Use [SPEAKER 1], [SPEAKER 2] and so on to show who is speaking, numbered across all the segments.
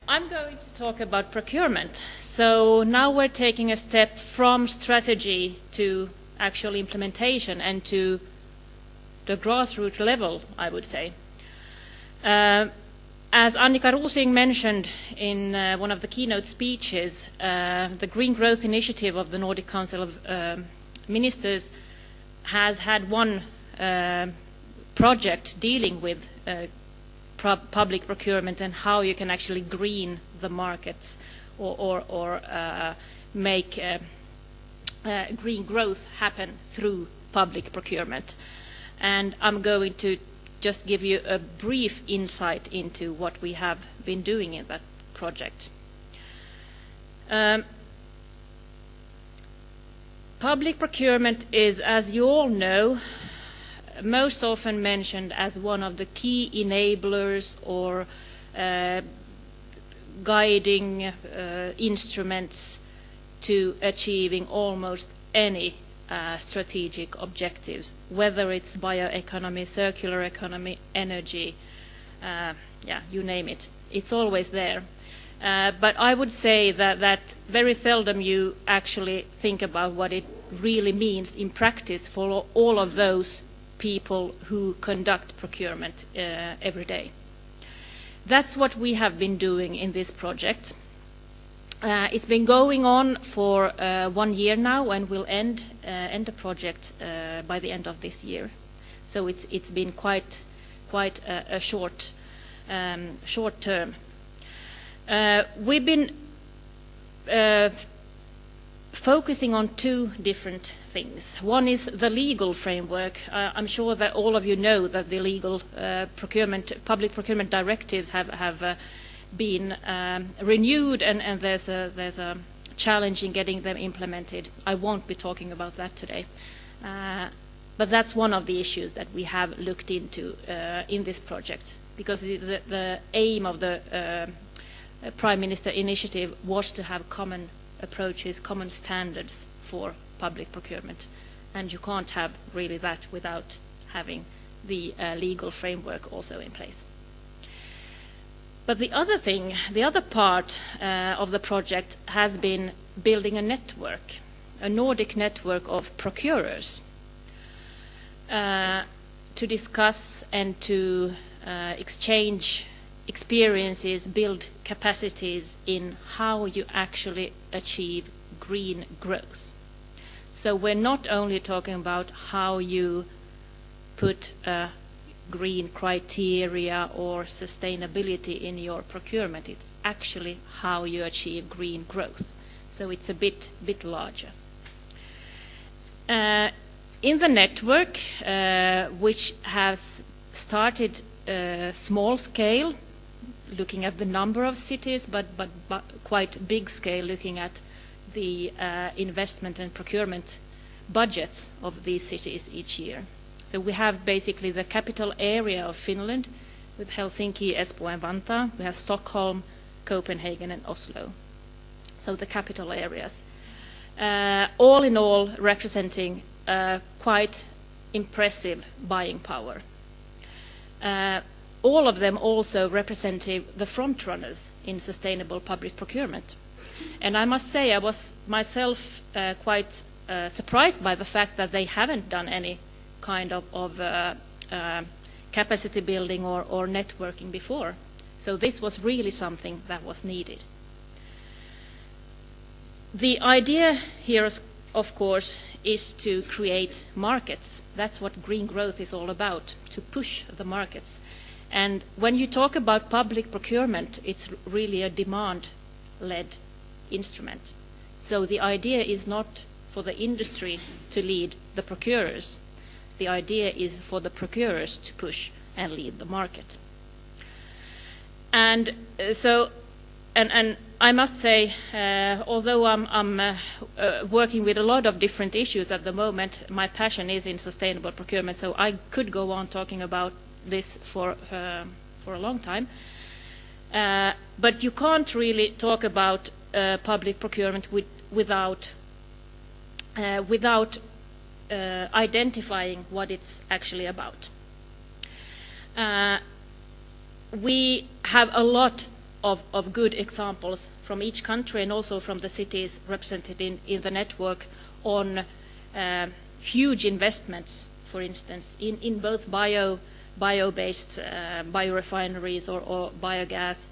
[SPEAKER 1] I'm going to talk about procurement. So now we're taking a step from strategy to actual implementation and to the grassroots level, I would say. As Annika Rosing mentioned in one of the keynote speeches, the Green Growth Initiative of the Nordic Council of Ministers has had one project dealing with public procurement and how you can actually green the markets or make green growth happen through public procurement. And I'm going to just give you a brief insight into what we have been doing in that project. Public procurement is, as you all know, most often mentioned as one of the key enablers or guiding instruments to achieving almost any strategic objectives, whether it's bioeconomy, circular economy, energy, yeah, you name it. It's always there. But I would say that very seldom you actually think about what it really means in practice for all of those people who conduct procurement every day. That's what we have been doing in this project. It's been going on for 1 year now and will end the project by the end of this year. So it's been quite a short term. We've been focusing on two different things. One is the legal framework. I'm sure that all of you know that the legal public procurement directives have been renewed, and there's a challenge in getting them implemented. I won't be talking about that today. But that's one of the issues that we have looked into in this project, because the aim of the Prime Minister initiative was to have common approaches, common standards for public procurement, and you can't have really that without having the legal framework also in place. But the other thing, the other part of the project has been building a network, a Nordic network of procurers to discuss and to exchange experiences, build capacities in how you actually achieve green growth. So we're not only talking about how you put green criteria or sustainability in your procurement, it's actually how you achieve green growth. So it's a bit larger. In the network, which has started small scale, looking at the number of cities, but quite big scale, looking at the investment and procurement budgets of these cities each year. So we have basically the capital area of Finland with Helsinki, Espoo and Vantaa. We have Stockholm, Copenhagen and Oslo. So the capital areas. All in all representing quite impressive buying power. All of them also representing the front runners in sustainable public procurement. And I must say I was myself quite surprised by the fact that they haven't done any kind of capacity building or networking before. So this was really something that was needed. The idea here, of course, is to create markets. That's what green growth is all about, to push the markets. And when you talk about public procurement, it's really a demand-led instrument. So the idea is not for the industry to lead the procurers. The idea is for the procurers to push and lead the market. And so, and I must say, although I'm working with a lot of different issues at the moment, my passion is in sustainable procurement, so I could go on talking about this for a long time. But you can't really talk about public procurement without identifying what it's actually about. We have a lot of good examples from each country and also from the cities represented in the network on huge investments, for instance, in both bio-based biorefineries or biogas,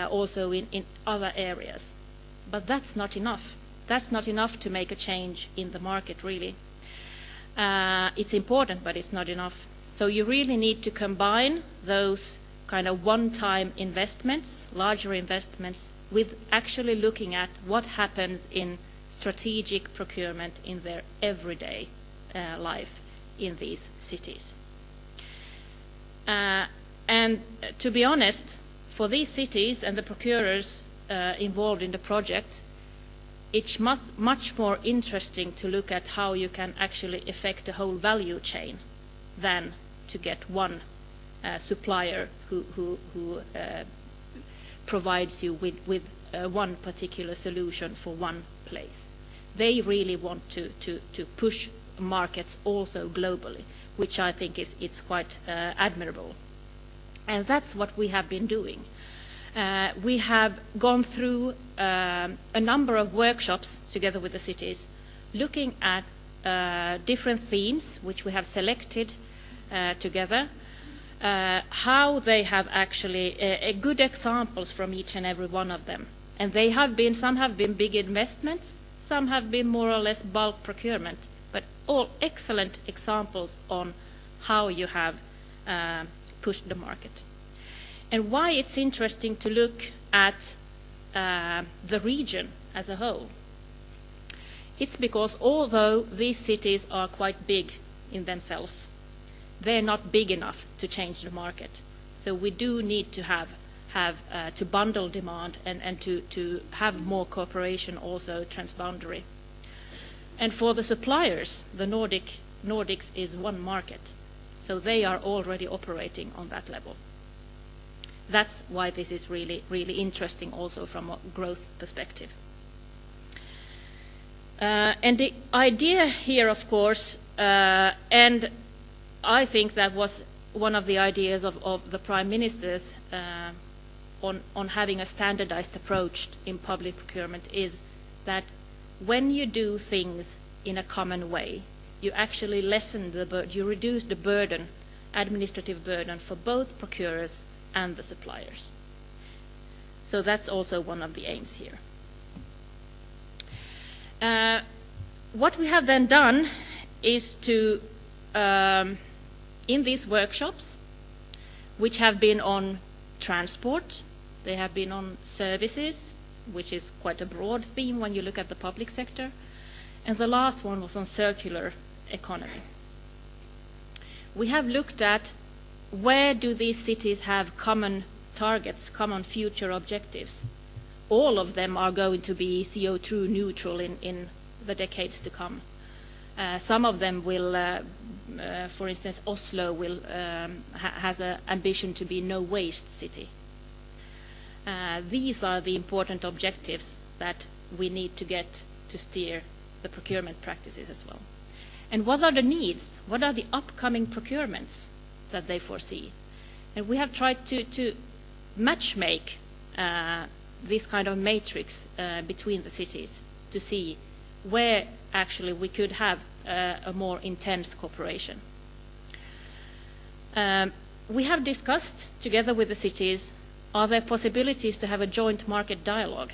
[SPEAKER 1] also in other areas. But that's not enough. That's not enough to make a change in the market, really. It's important, but it's not enough. So you really need to combine those kind of one-time investments, larger investments, with actually looking at what happens in strategic procurement in their everyday life in these cities. And to be honest, for these cities and the procurers involved in the project, it's much more interesting to look at how you can actually affect the whole value chain than to get one supplier who provides you with one particular solution for one place. They really want to push markets also globally, which I think is quite admirable. And that's what we have been doing. We have gone through a number of workshops together with the cities, looking at different themes which we have selected together, how they have actually good examples from each and every one of them. And they have been, some have been big investments, some have been more or less bulk procurement, but all excellent examples on how you have pushed the market. And why it's interesting to look at the region as a whole. It's because although these cities are quite big in themselves, they're not big enough to change the market. So we do need to have to bundle demand and to have more cooperation also transboundary. And for the suppliers, the Nordics is one market. So they are already operating on that level. That's why this is really, really interesting also from a growth perspective. And the idea here, of course, and I think that was one of the ideas of the Prime Ministers on having a standardized approach in public procurement, is that when you do things in a common way, you actually lessen you reduce the burden, administrative burden for both procurers and the suppliers. So that's also one of the aims here. What we have then done is to, in these workshops, which have been on transport, they have been on services, which is quite a broad theme when you look at the public sector, and the last one was on circular economy. We have looked at where do these cities have common targets, common future objectives. All of them are going to be CO2 neutral in the decades to come. Some of them will, for instance, Oslo has an ambition to be no waste city. These are the important objectives that we need to get to steer the procurement practices as well. And what are the needs? What are the upcoming procurements that they foresee? And we have tried to matchmake this kind of matrix between the cities to see where actually we could have a more intense cooperation. We have discussed together with the cities, are there possibilities to have a joint market dialogue?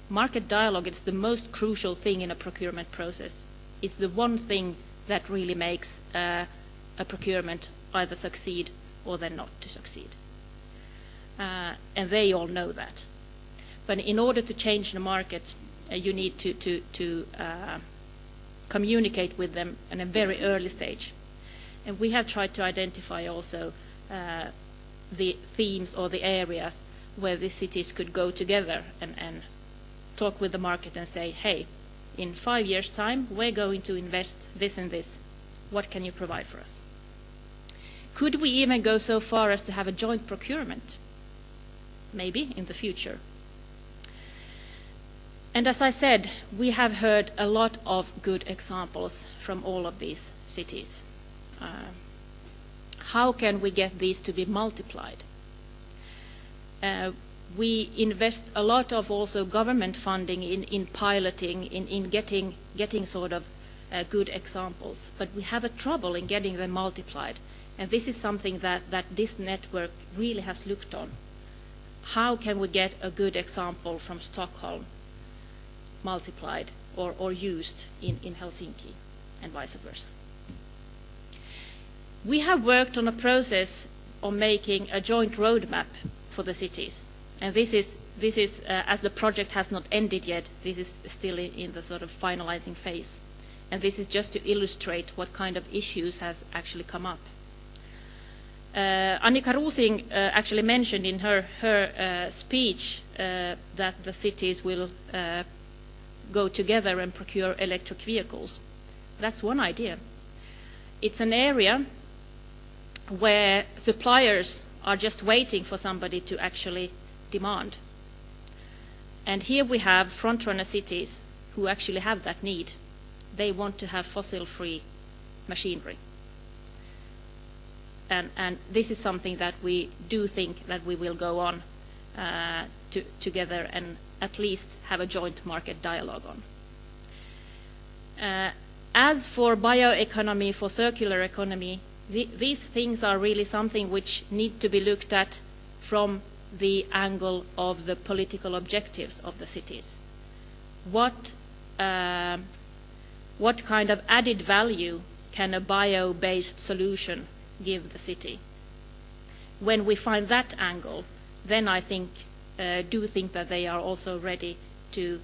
[SPEAKER 1] Market dialogue is the most crucial thing in a procurement process. It's the one thing that really makes a procurement either succeed or then not to succeed. And they all know that. But in order to change the market, you need to communicate with them in a very early stage. And we have tried to identify also the themes or the areas where the cities could go together and talk with the market and say, hey, in 5 years' time, we're going to invest this and this. What can you provide for us? Could we even go so far as to have a joint procurement? Maybe in the future. And as I said, we have heard a lot of good examples from all of these cities. How can we get these to be multiplied? we invest a lot of also government funding in piloting, in getting sort of good examples. But we have a trouble in getting them multiplied. And this is something that this network really has looked on. How can we get a good example from Stockholm multiplied or used in Helsinki and vice versa? We have worked on a process of making a joint roadmap for the cities. And this is as the project has not ended yet, this is still in the sort of finalizing phase. And this is just to illustrate what kind of issues has actually come up. Annika Rosing actually mentioned in her speech that the cities will go together and procure electric vehicles. That's one idea. It's an area where suppliers are just waiting for somebody to actually demand. And here we have frontrunner cities who actually have that need. They want to have fossil-free machinery. And this is something that we do think that we will go on together and at least have a joint market dialogue on. As for bioeconomy, for circular economy, these things are really something which need to be looked at from the angle of the political objectives of the cities. What kind of added value can a bio-based solution give the city? When we find that angle, then I think that they are also ready to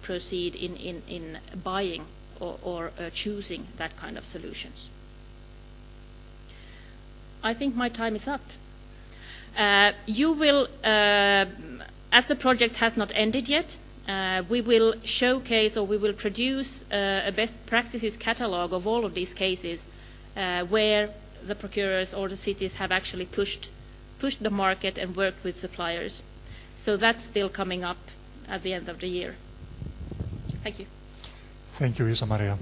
[SPEAKER 1] proceed in buying or choosing that kind of solutions. I think my time is up. You will, as the project has not ended yet, we will showcase or we will produce a best practices catalogue of all of these cases where the procurers or the cities have actually pushed the market and worked with suppliers. So that's still coming up at the end of the year. Thank you.
[SPEAKER 2] Thank you, Isa-Maria.